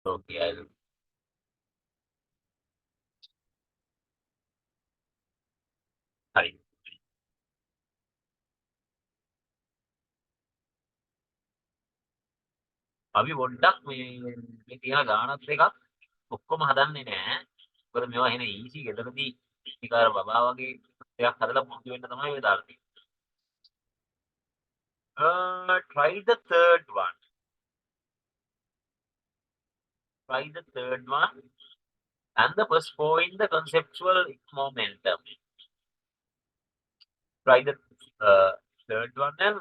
Okay, I'll. හරි. අපි පොඩ්ඩක් මේ තියෙන ගානත් එකක් ඔක්කොම හදන්නේ නැහැ. මොකද මේවා එන ඊසි ගෙදරදී ටික අර බබා වගේ ටිකක් හදලා පුරුදු වෙන්න තමයි ඔය දාලා තියෙන්නේ. Try the third one. Try the third one. And the first point, the conceptual momentum. Try the uh, third one and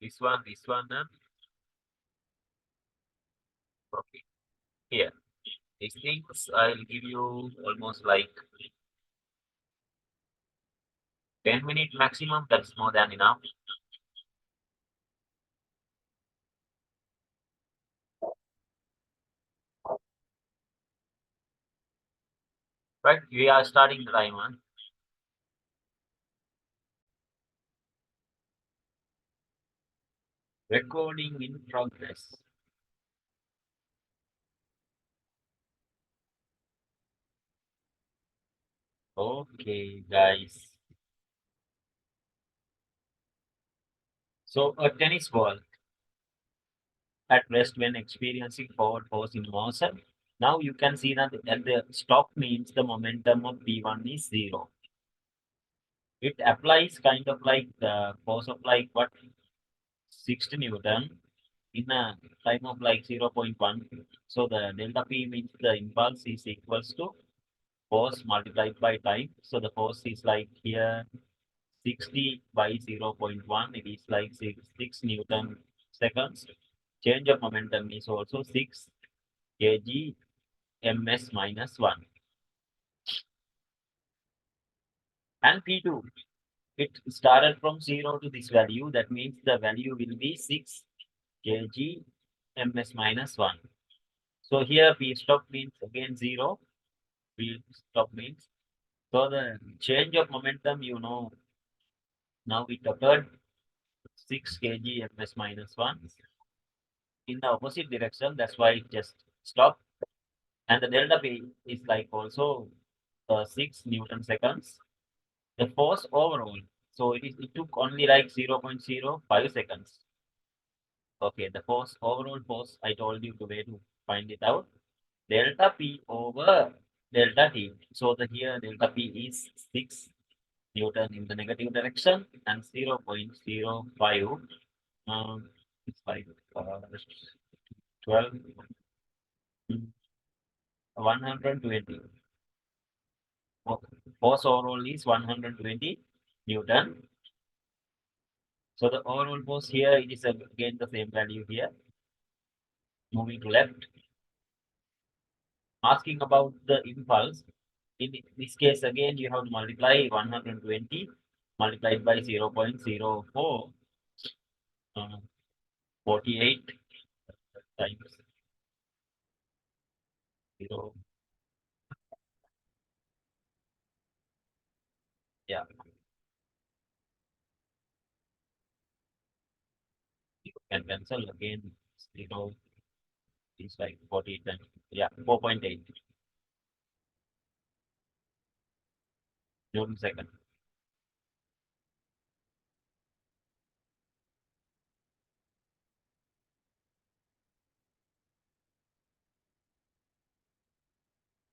this one, and okay. Here, these things I'll give you almost like 10 minutes maximum. That's more than enough. Right, we are starting the timer. Recording in progress. Okay, guys. So a tennis ball at rest when experiencing forward force in motion. Now you can see that at the stop means the momentum of P1 is 0. It applies kind of like the force of like what 60 Newton in a time of like 0.1. So the delta P means the impulse is equals to force multiplied by time. So the force is like here 60 by 0.1. It is like 6 Newton seconds. Change of momentum is also 6 kg ms minus 1. And P2, it started from 0 to this value. That means the value will be 6 kg ms minus 1. So here P stop means again 0. P stop means. So the change of momentum, now it occurred 6 kg ms minus 1 in the opposite direction. That's why it just stopped. And the delta P is like also 6 Newton seconds. The force overall. So it took only like 0.05 seconds. Okay, the force, overall force, I told you the way to find it out. Delta P over delta T. So the here delta P is 6 Newton in the negative direction and 0.05 it's like 12 120. Force overall is 120 Newton. So the overall force here, it is again the same value here. Moving to left. Asking about the impulse. In this case, again, you have to multiply 120 multiplied by 0.04, 48 times 0. Yeah, you can cancel again. 0 is like 48 times. Yeah, 4.8 Newton second.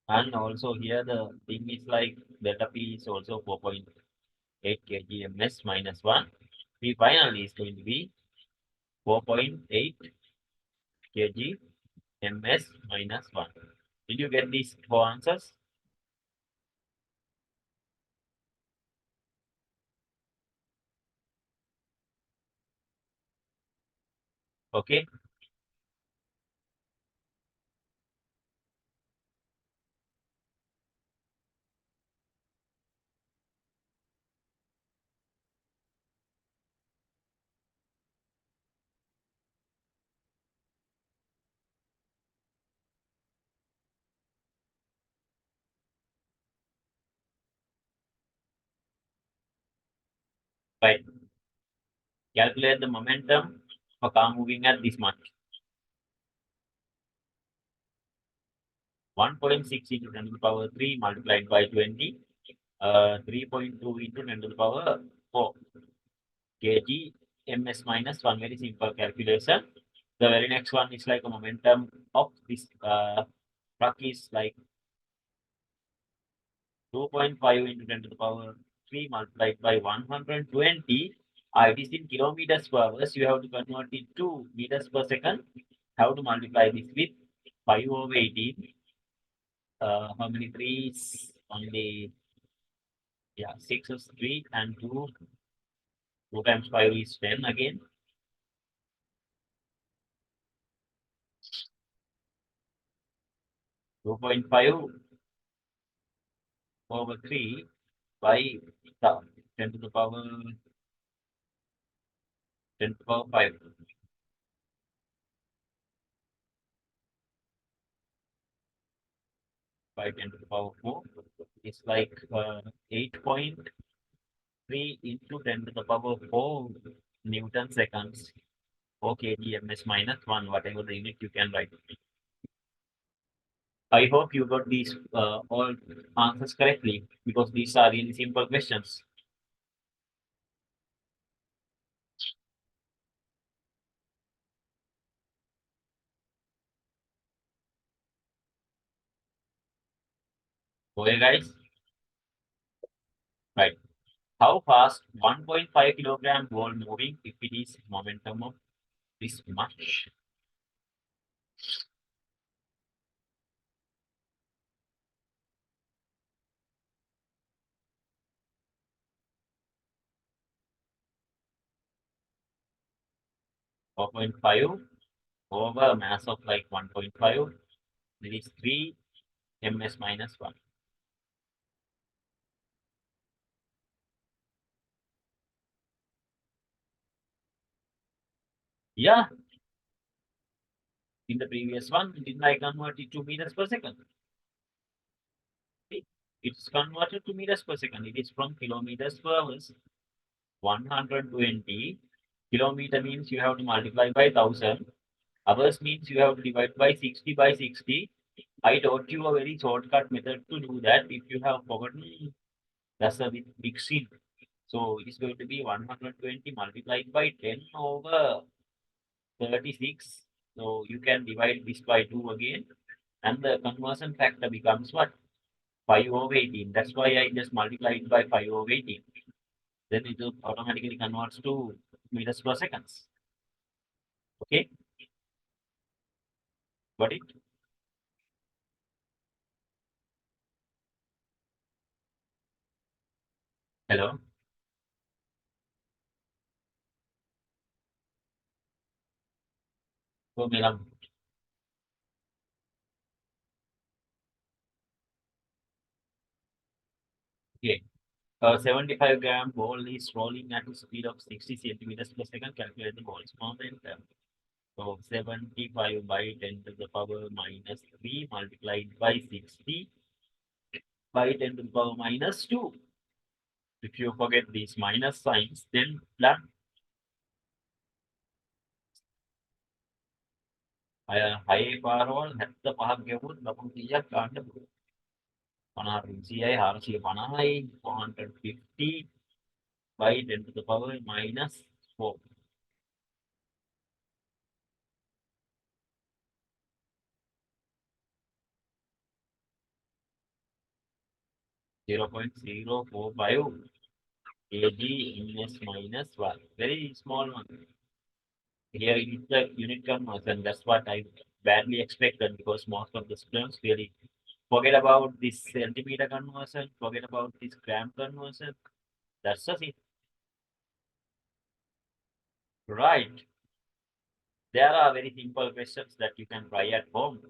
And also here the thing is like delta P is also 4.8 kg ms minus 1. P finally is going to be 4.8 kg ms minus 1. Did you get these four answers? Okay. Right. Calculate the momentum for car moving at this much. 1.6 into 10 to the power 3 multiplied by 20. 3.2 into 10 to the power 4 kg ms minus 1. Very simple calculation. The very next one is like a momentum of this truck is like 2.5 into 10 to the power 3 multiplied by 120. It is in kilometers per hour. So you have to convert it to meters per second. Have to multiply this with 5 over 18. How many threes? Only, yeah, 6 is 3 and 2. 2 times 5 is 10 again. 2.5 over 3 by 10 to the power 10 to the power 5 by 10 to the power 4. It's like 8.3 into 10 to the power 4 Newton seconds. 4 kgms minus 1, whatever the unit you can write. I hope you got these all answers correctly because these are really simple questions. Okay, guys? Right. How fast 1.5 kilogram ball moving if it is momentum of this much? Four point five over a mass of like 1.5. It is 3 ms minus 1. Yeah, in the previous one, didn't I convert it to meters per second? See, it's converted to meters per second. It is from kilometers per hour. 120 kilometer means you have to multiply by 1000. Hours means you have to divide by 60 by 60. I taught you a very shortcut method to do that. If you have forgotten, that's a big sin. So it is going to be 120 multiplied by 10 over 36. So you can divide this by 2 again. And the conversion factor becomes what? 5 over 18. That's why I just multiplied by 5 over 18. Then it will automatically converts to meters per seconds. Okay, got it? Hello. So Milam. Okay. A 75-gram ball is rolling at a speed of 60 centimeters per second. Calculate the ball's momentum. So 75 by 10 to the power minus 3 multiplied by 60 by 10 to the power minus 2. If you forget these minus signs, then done. High power 75 ගෙවුවොත් ලකුණු 100ක් ගන්න පුළුවන්. 50 200යි 450යි 450 by 10 to the power minus 4. 0.045 kg ms minus 1. Very small one. Here it is the unit conversion. That's what I badly expected because most of the students really forget about this centimeter conversion, forget about this gram conversion. That's the thing. Right. There are very simple questions that you can try at home.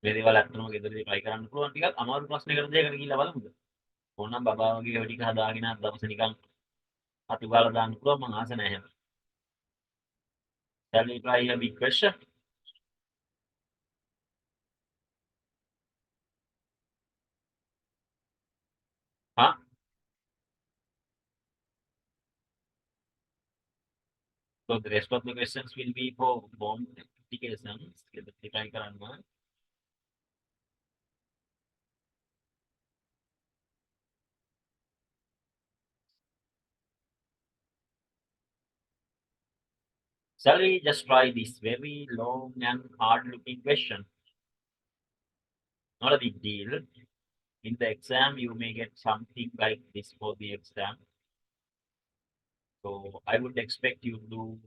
මේ දේවල් අත්‍තරම ගෙදරදී try කරන්න පුළුවන් ටිකක් අමාරු ප්‍රශ්නයකට දෙයකට ගිහිල්ලා බලමුද? ඕනනම් බබා වගේ ඔය ටික හදාගෙන දවස නිකන් අතු ගාලා දාන්න පුළුවන් මම ආස නැහැ. Shall we try a big question? Huh? So the rest of the questions will be for bomb applications. Try karana. Shall we just try this very long and hard looking question? Not a big deal. In the exam, you may get something like this for the exam. So I would expect you to do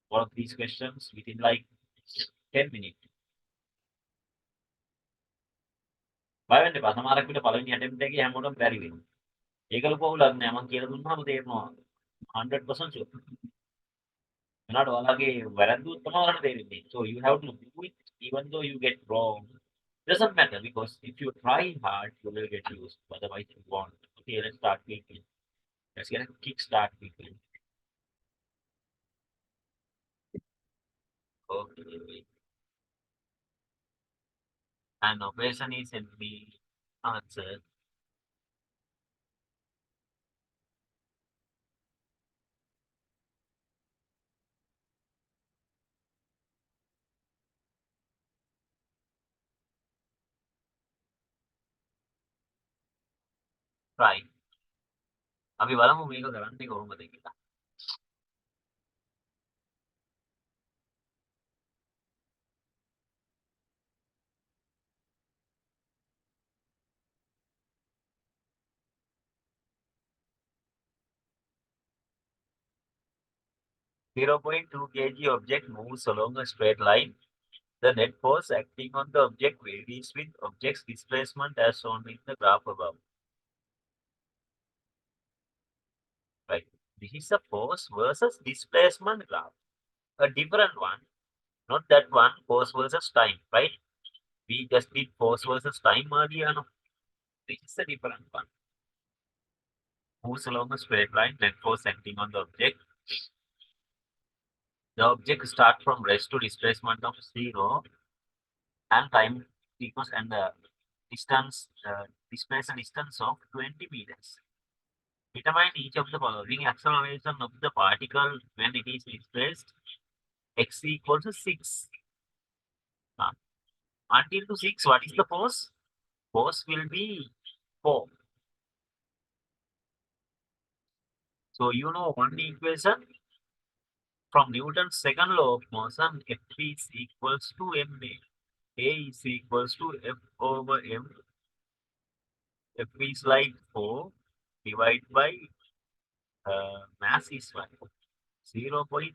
one of these questions within like 10 minutes. බයවෙන්න එපා. සමහරක් විට පළවෙනි attempt එකේ හැමෝටම බැරි වෙනවා. ඒක ලොකු අවුලක් නෑ. මම කියලා දුන්නාම තේරෙනවා 100% sure. එනවාට ඔයාලගේ වැරද්දුත් තමයි ඔයාලට තේරෙන්නේ. So you have to do it even though you get wrong. Doesn't matter because if you try hard, you will get used. Otherwise, you won't. Okay, let's start quickly. Let's get a kickstart quickly. Okay. An operation is in the answer. Try. අපි බලමු මේක කරන්නේ කොහොමද කියලා. 0.2 kg object moves along a straight line. The net force acting on the object varies with object's displacement as shown in the graph above. Right. This is a force versus displacement graph. A different one, not that one, force versus time, right? We just did force versus time earlier. No? This is a different one. Moves along a straight line, net force acting on the object. The object starts from rest to displacement of 0 and time equals and the distance, displacement distance of 20 meters. Determine each of the following acceleration of the particle when it is displaced x equals to 6. Until to 6, what is the force? Force will be 4. So you know one equation from Newton's second law of motion, F is equals to ma. A is equals to F over m. F is like 4 divided by mass is what? 0.2.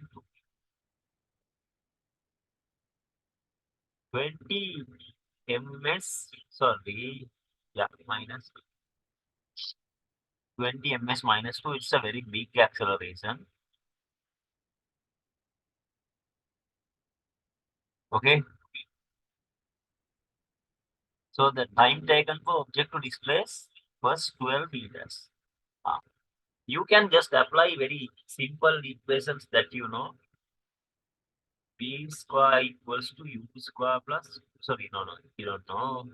20 ms, sorry, yeah, minus 20 ms minus 2, it's a very big acceleration. Okay. So the time taken for object to displace was 12 meters. You can just apply very simple equations that you know. P square equals to U square plus, sorry, no, you don't know.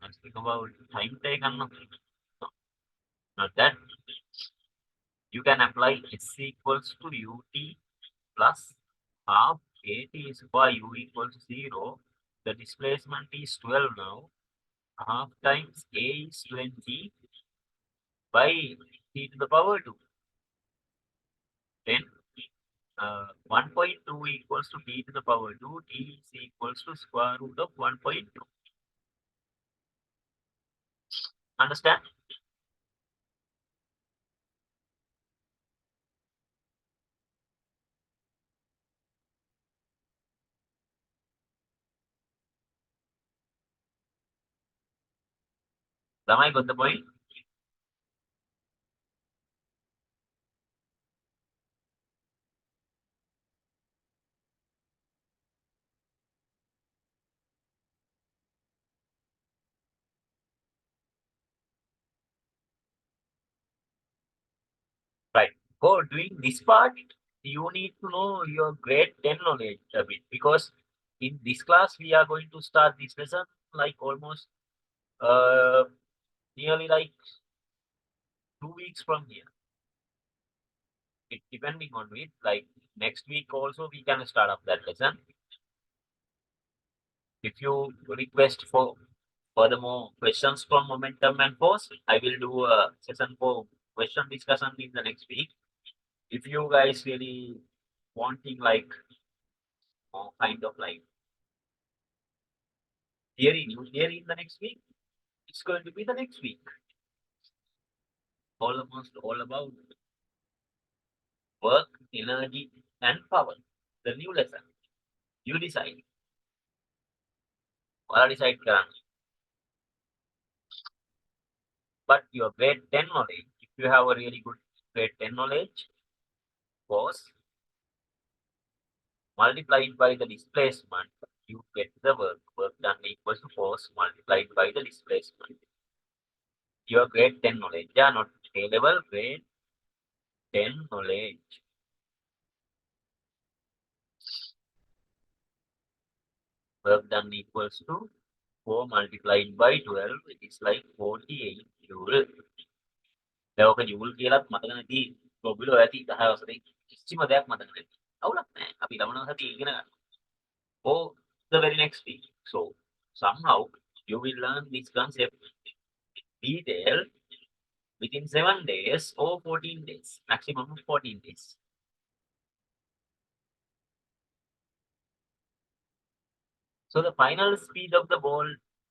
Let's think about time taken. No, not that. You can apply S equals to UT plus half AT square U equals 0. The displacement is 12 now. Half times A is 20 by T to the power 2. Then 1.2 equals to T to the power 2. T is equals to square root of 1.2. Understand? Lamai got the point? Right. For doing this part, you need to know your grade 10 knowledge a bit because in this class we are going to start this lesson like almost nearly like 2 weeks from here. it depending on it, like next week also we can start up that lesson. If you request for furthermore questions from momentum and force, I will do a session for question discussion in the next week. If you guys really wanting like kind of like new theory in the next week, it's going to be the next week. Almost all about work, energy, and power. The new lesson. You decide. Or decide currently. But your grade 10 knowledge, if you have a really good grade 10 knowledge, force multiplied by the displacement, you get the work done equals to force multiplied by the displacement. Your grade 10 knowledge, yeah, not A level, grade 10 knowledge. Work done equals to 4 multiplied by 12, it is like 48 joule. දැන් ඔක joule කියලාත් මතක නැති ගොබිලෝ ඇති 10 වසරේ කිසිම දෙයක් මතක නැති. අවුලක් නැහැ. අපි ළමන සතියේ ඉගෙන ගන්න. Or the very next week. So somehow you will learn this concept detail within 7 days or 14 days, maximum of 14 days. So the final speed of the ball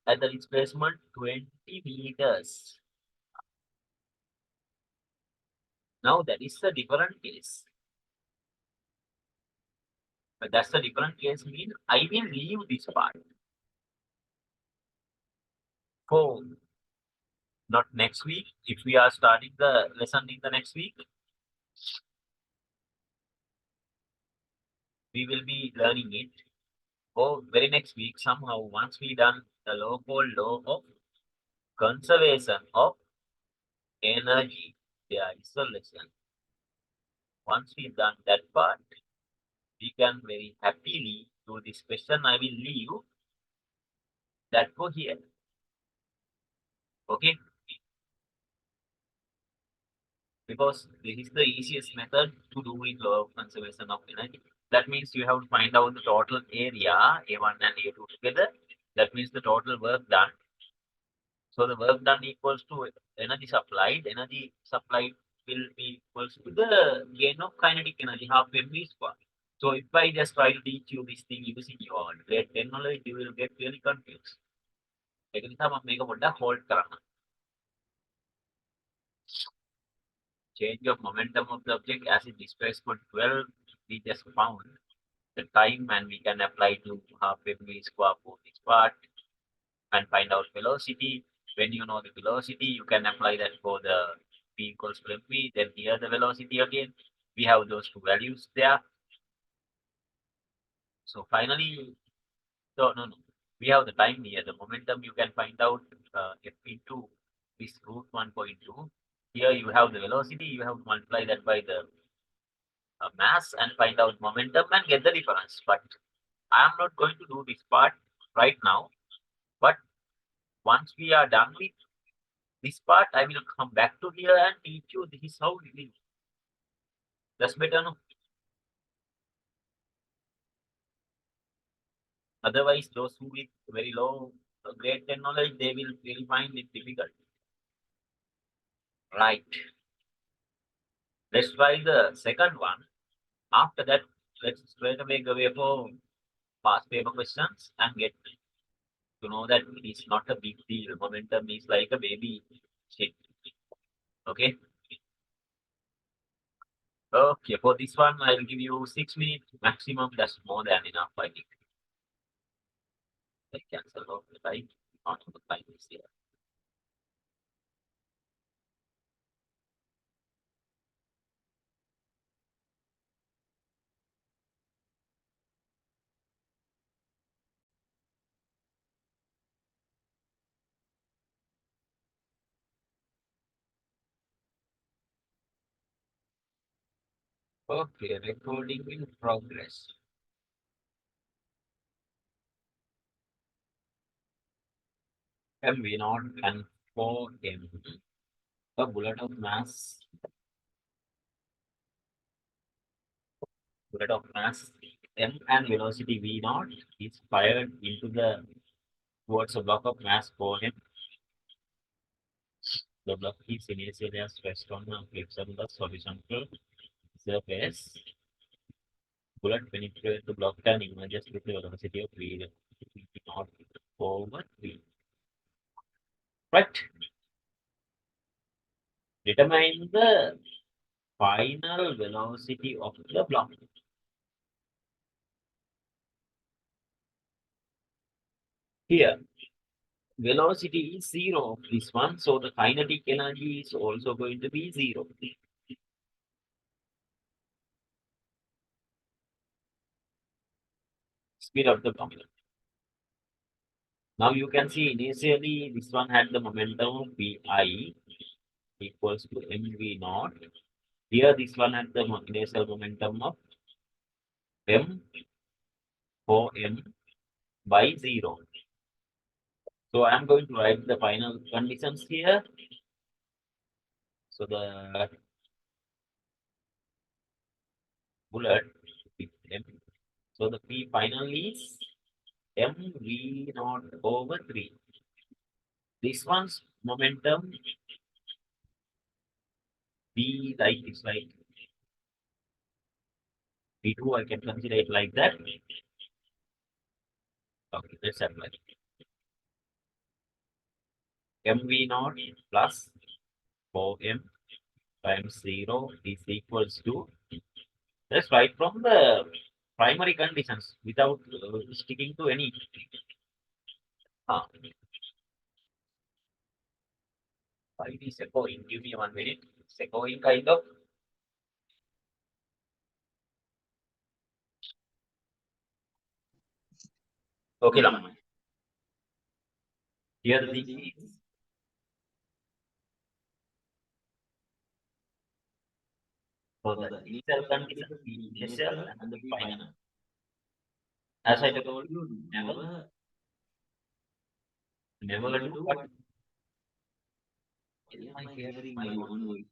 at the displacement 20 meters. Now that is a different case. But that's a different case mean I will leave this part for not next week. If we are starting the lesson in the next week, we will be learning it. Or very next week, somehow, once we done the law called law of conservation of energy, there is a lesson. Once we done that part, we can very happily do this question. I will leave that for here. Okay? Because this is the easiest method to do with law of conservation of energy. That means you have to find out the total area, A1 and A2 together. That means the total work done. So the work done equals to energy supplied. Energy supplied will be equals to the gain of kinetic energy, half mv square. So if I just try to teach you this thing using your grade 10 knowledge, you will get really confused. ඒක නිසා මම මේක පොඩ්ඩක් hold කරන්න. Change of momentum of the object as it displacement 12, we just found the time and we can apply to half mv square for this part and find out velocity. When you know the velocity, you can apply that for the v equals to mv. Then here the velocity again. We have those two values there. So finally, no. We have the time here. The momentum you can find out f into this root 1.2. Here you have the velocity. You have to multiply that by the mass and find out momentum and get the difference. But I am not going to do this part right now. But once we are done with this part, I will come back to here and teach you this is how we will. That's better, no? Otherwise, those who with very low grade 10 knowledge, they will really find it difficult. Right. Let's try the second one. After that, let's straight away go away for past paper questions and get to know that it is not a big deal. Momentum is like a baby shit. Okay. Okay, for this one, I'll give you 6 minutes maximum. That's more than enough, I think. I cancel out the time. Not the time is here. Okay, recording in progress. MV naught and 4 M. A bullet of mass bullet of mass m and velocity v naught is fired into the towards a block of mass 4m. The block is initially stressed on a flips on the horizontal surface. Bullet penetrates the block and emerges with the velocity of v naught over 3. Right? Determine the final velocity of the block. Here, velocity is 0 of this one, so the kinetic energy is also going to be 0. Speed of the block. Now you can see initially this one had the momentum of Pi equals to mv naught. Here this one had the initial momentum of m 4m by 0. So I am going to write the final conditions here. So the bullet with m. So the P final is mv naught over 3. This one's momentum B like it's like V2, I can consider it like that. Okay, let's apply. mv naught plus 4m times 0 is equals to, let's write from the primary conditions without sticking to any. Why it is echoing? Give me 1 minute. It's echoing kind of. Okay, Lama. Here the thing is, so the initial condition, the initial and the final. As I told you, never do what is my hearing my own voice.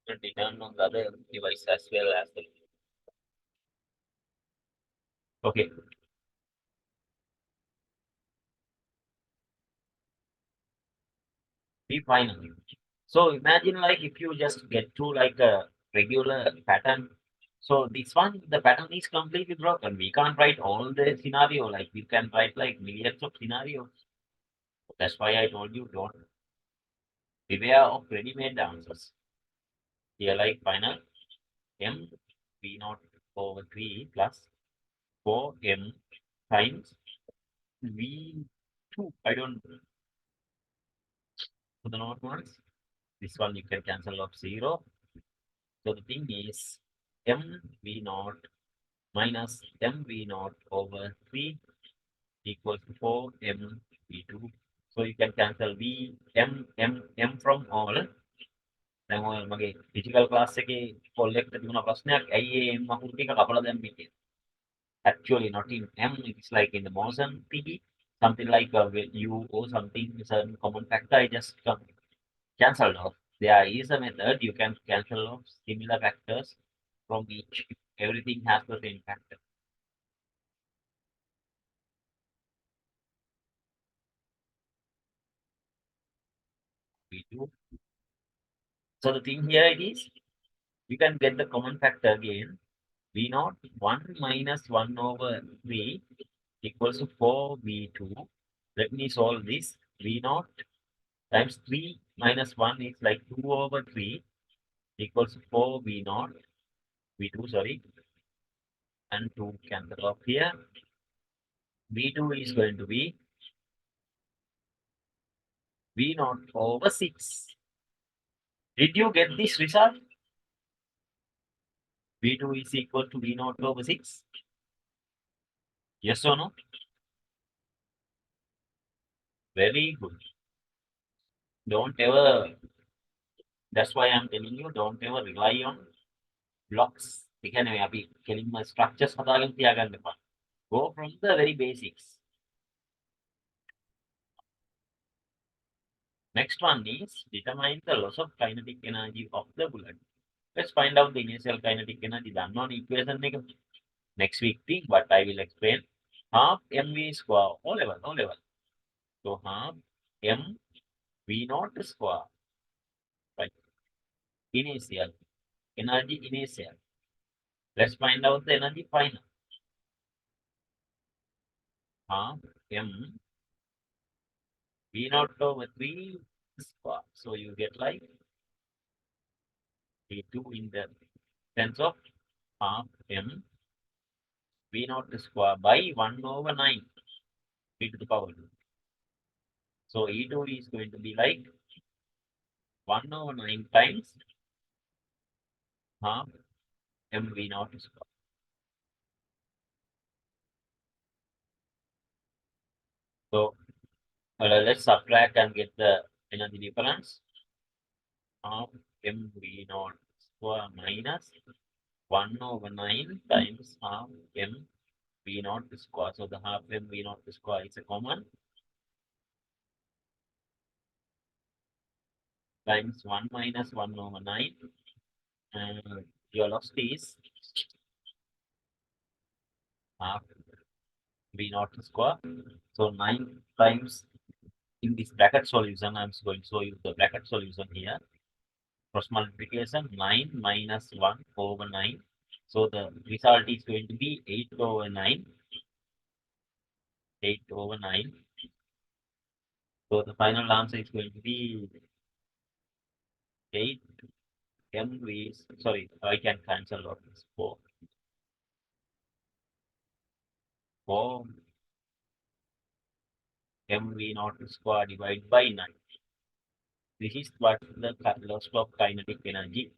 To depend on the other device as well as the. Okay. Be final. So imagine like if you just get to like a regular pattern. So this one, the pattern is completely broken. We can't write all the scenario. Like we can write like millions of scenarios. That's why I told you don't beware of ready-made answers. Here like final m v naught over 3 plus 4m times v2. I don't put the note ones. This one you can cancel off 0. So the thing is mv naught minus mv naught over 3 equals to 4m v2. So you can cancel v m from all. දැන් ඔය මගේ physical class එකේ පොල් එකට තිබුණ ප්‍රශ්නයක් ඇයි ඒ m අකුරු ටික කපලා දැම්මේ කියලා. Actually not in m, it's like in the motion thingy, something like u or something, certain common factor I just cancelled off. There is a method you can cancel off similar factors from each. Everything has the same factor. We do. So the thing here it is, you can get the common factor again. V naught 1 minus 1 over 3 equals to 4v2. Let me solve this. V naught times 3 minus 1 is like 2 over 3 equals to 4v naught. V2, sorry. And 2 cancel off here. V2 is going to be V naught over 6. Did you get this result? V2 is equal to V naught over 6. Yes or no? Very good. Don't ever, that's why I'm telling you, don't ever rely on blocks. ඒ කියන්නේ අපි කෙලින්ම structures හදාගෙන තියාගන්න එපා. Go from the very basics. Next one is determine the loss of kinetic energy of the bullet. Let's find out the initial kinetic energy. Done on equation next week thing, but I will explain. Half mv square, all level. So half m v naught square, right? Initial energy initial. Let's find out the energy final. Half m v naught over 3 square. So you get like v2 in the sense of half m v naught square by 1 over 9 e to the power 2. So E2 is going to be like 1 over 9 times half mv naught square. So let's subtract and get the energy difference. Half mv naught square minus 1 over 9 times half mv naught square. So the half mv naught square is a common times 1 minus 1 over 9. And your loss is half v naught square. So 9 times in this bracket solution, I'm going to show you the bracket solution here. Cross multiplication 9 minus 1 over 9. So the result is going to be 8 over 9. 8 over 9. So the final answer is going to be 8 mv. Sorry, I can cancel out this 4 mv naught square divided by 9. This is what the loss of kinetic energy.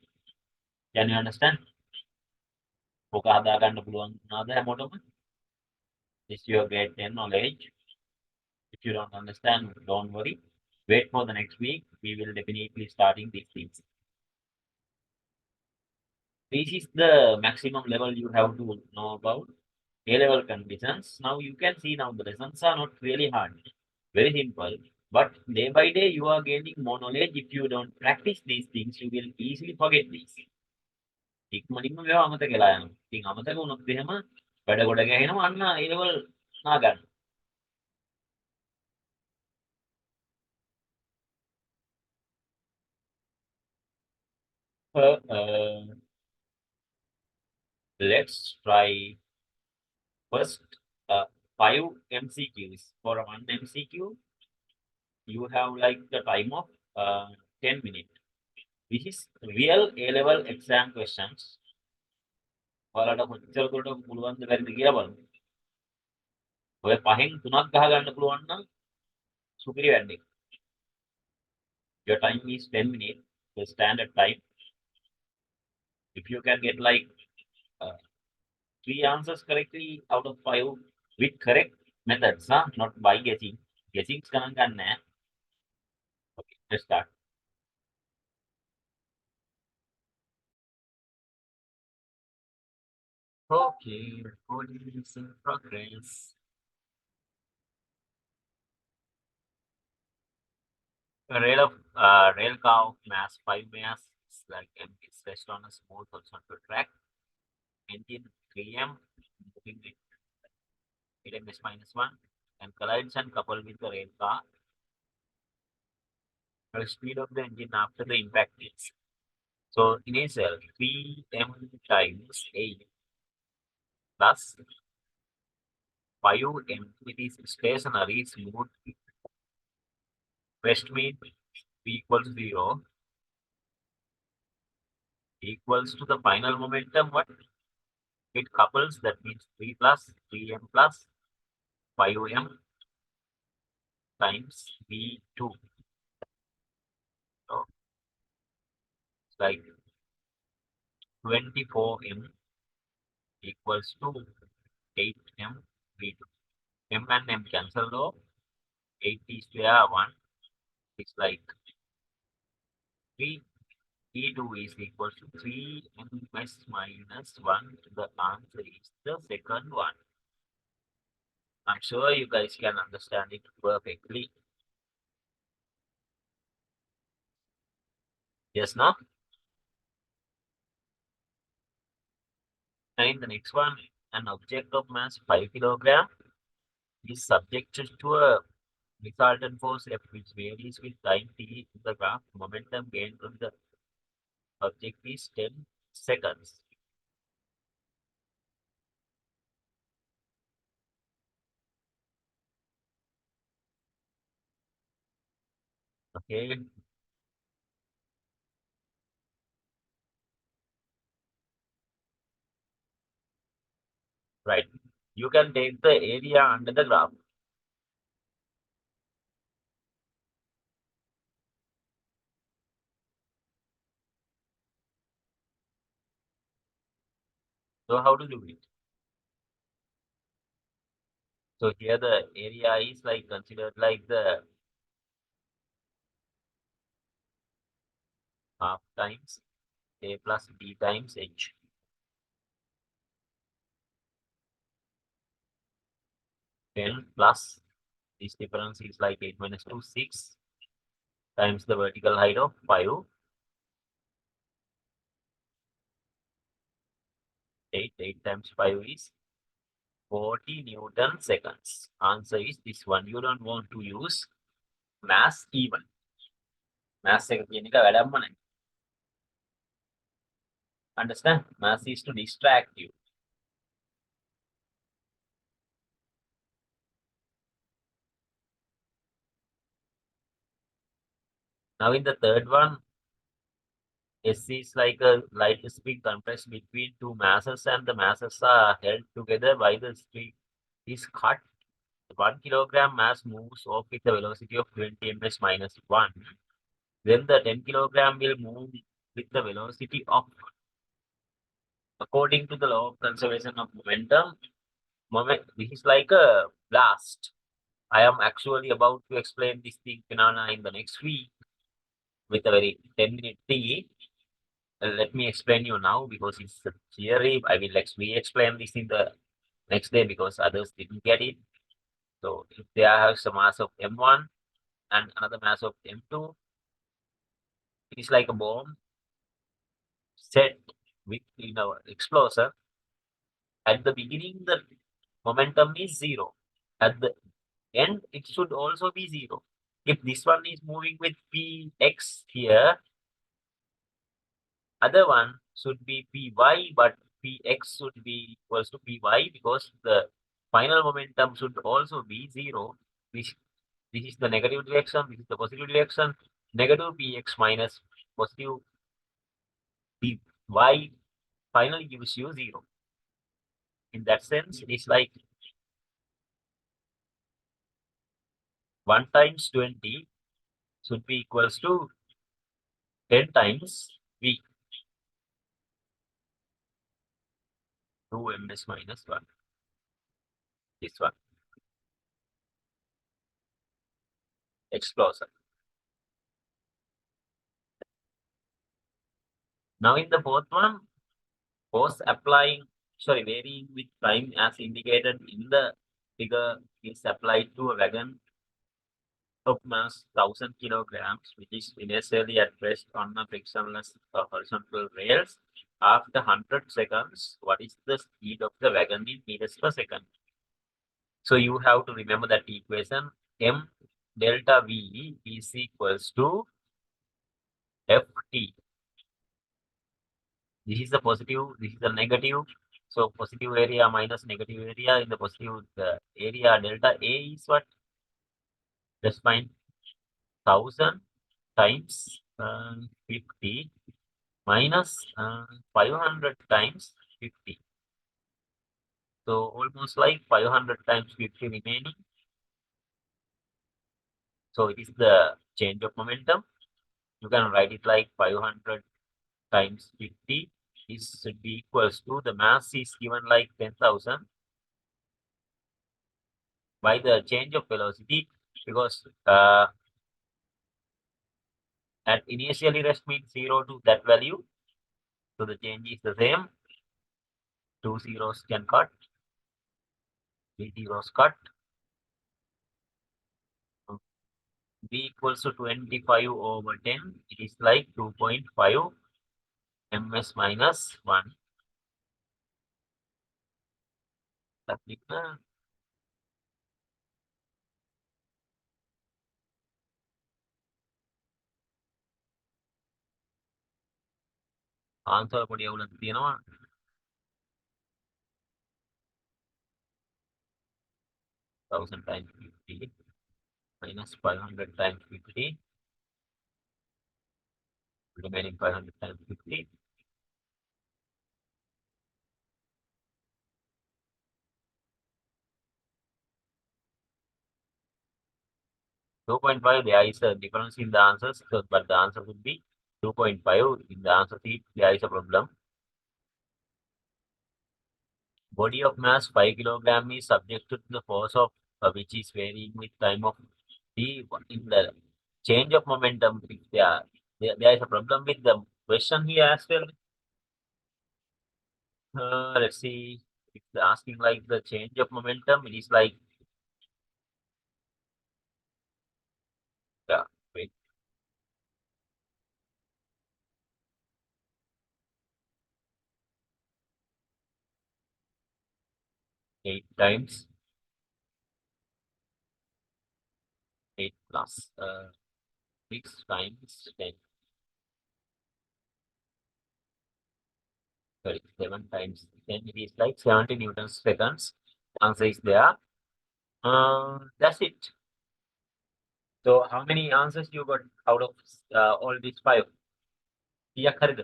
Can you understand? ඔක හදා ගන්න පුළුවන් වුණාද හැමෝටම? This your grade 10 knowledge. If you don't understand, don't worry. Wait for the next week. We will definitely starting these things. This is the maximum level you have to know about A-level conditions. Now you can see now the lessons are not really hard. Very simple. But day by day you are gaining more knowledge. If you don't practice these things, you will easily forget these. ඉක්මනින්ම මේවා අමතක වෙලා යනවා. ඉතින් අමතක වුණොත් එහෙම වැඩ ගොඩ ගැහෙනවා අන්න A-level නා ගන්න. Let's try first 5 MCQs. For one MCQ, you have like the time of 10 minutes. This is real A-level exam questions. ඔයාලට කොච්චර දුරට පුළුවන්ද බැරිද කියලා බලමු. ඔය පහෙන් තුනක් ගහ ගන්න පුළුවන් නම් සුපිරි වැඩේ. Your time is 10 minutes, the standard time. If you can get like 3 answers correctly out of 5 with correct methods, not by guessing. Guessing ගණන් ගන්න නෑ. Okay, let's start. Okay, recording is in progress. A rail car of mass 5 mass is like is rest on a smooth horizontal track. Engine 3M moving with 8ms minus 1 and collides and coupled with the rail car. The speed of the engine after the impact is. So initial 3m times 8 plus 5m, it is stationary smooth. Rest mean p equals 0 equals to the final momentum. What? It couples, that means 3 plus 3m plus 5m times v2. So it's like 24m equals to 8m v2. M and m cancel though. 8 is there 1. It's like 3. E2 is equal to 3ms minus 1. The answer is the second one. I'm sure you guys can understand it perfectly. Yes, now. And the next one, an object of mass 5 kilogram is subjected to a resultant force F which varies with time t in the graph. Momentum gain from the object is 10 seconds. Okay, right. You can take the area under the graph. So how to do it? So here the area is like considered like the half times A plus B times H. 10 plus this difference is like 8 minus 2, 6 times the vertical height of 5, 8 times 5 is 40 Newton seconds. Answer is this one. You don't want to use mass even. Mass එක කියන එක වැඩක්ම නැහැ. Understand? Mass is to distract you. Now in the third one, S is like a light spring compressed between two masses and the masses are held together by the string is cut. 1 kilogram mass moves off with a velocity of 20 ms minus 1. Then the 10 kilogram will move with the velocity of, according to the law of conservation of momentum, this is like a blast. I am actually about to explain this thing phenomena in the next week with a very 10-minute thingy. Let me explain you now because it's a theory. I will re-explain this in the next day because others didn't get it. So if they have some mass of M1 and another mass of M2, it is like a bomb set with in our explosion. At the beginning, the momentum is 0. At the end, it should also be 0. If this one is moving with Px here, other one should be Py, but Px should be equals to Py because the final momentum should also be 0. This is the negative direction, this is the positive direction. Negative Px minus positive Py finally gives you 0. In that sense, it's like 1 times 20 should be equals to 10 times V, 2 ms minus 1. This one, explosion. Now in the fourth one, force varying with time as indicated in the figure is applied to a wagon of mass 1000 kilograms, which is initially at rest on a frictionless horizontal rails. After 100 seconds, what is the speed of the wagon in meters per second? So you have to remember that equation m delta v is equals to ft. This is the positive, this is the negative. So positive area minus negative area in the positive area delta A is what? Just find 1000 times 50 minus 500 times 50. So almost like 500 times 50 remaining. So it is the change of momentum. You can write it like 500 times 50 is should be equals to the mass is given like 10,000 by the change of velocity because at initially rest means 0 to that value. So the change is the same. 2 zeros can cut, 3 zeros cut. b equals to 25 over 10. It is like 2.5 ms minus 1. Answer පොඩි අවුලක් තියෙනවා. 1000 times 50 minus 500 times 50, remaining 500 times 50. 2.5, there is a difference in the answers, so, but the answer would be 2.5. In the answer sheet, there is a problem. Body of mass 5 kilogram is subjected to the force of which is varying with time of t. In the change of momentum, if there is a problem with the question here as well. Let's see. If they're asking like the change of momentum, it is like, yeah, wait, 8 times 8 plus 6 times 10, 37 times 10, it is like 70 newtons seconds. Answer is there. That's it. So how many answers you got out of all these 5? Yeah, correct.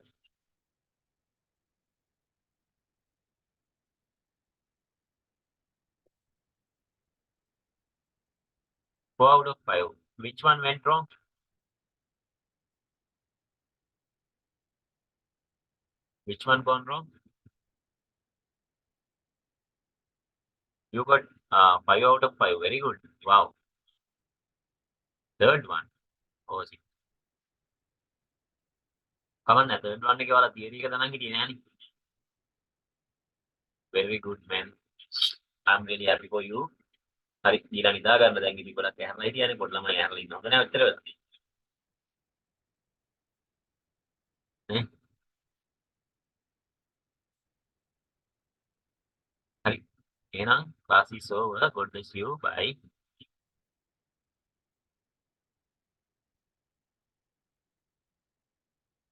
4 out of 5. Which one went wrong? Which one gone wrong? You got 5 out of 5. Very good. Wow. Third one. Oh, see. Come on, third one එක ඔයාලා theory එක දනන් හිටියේ නෑනේ. Very good, man. I'm really happy for you. හරි, ඊළඟ නිදා ගන්න දැන් ඉතින් ගොඩක් ඇහැරලා හිටියානේ. පොඩි ළමයි ඇහැරලා ඉන්නවා. හොඳ නෑ ඔච්චර වෙලා. නේ? හරි. එහෙනම් class is over. God bless you. Bye.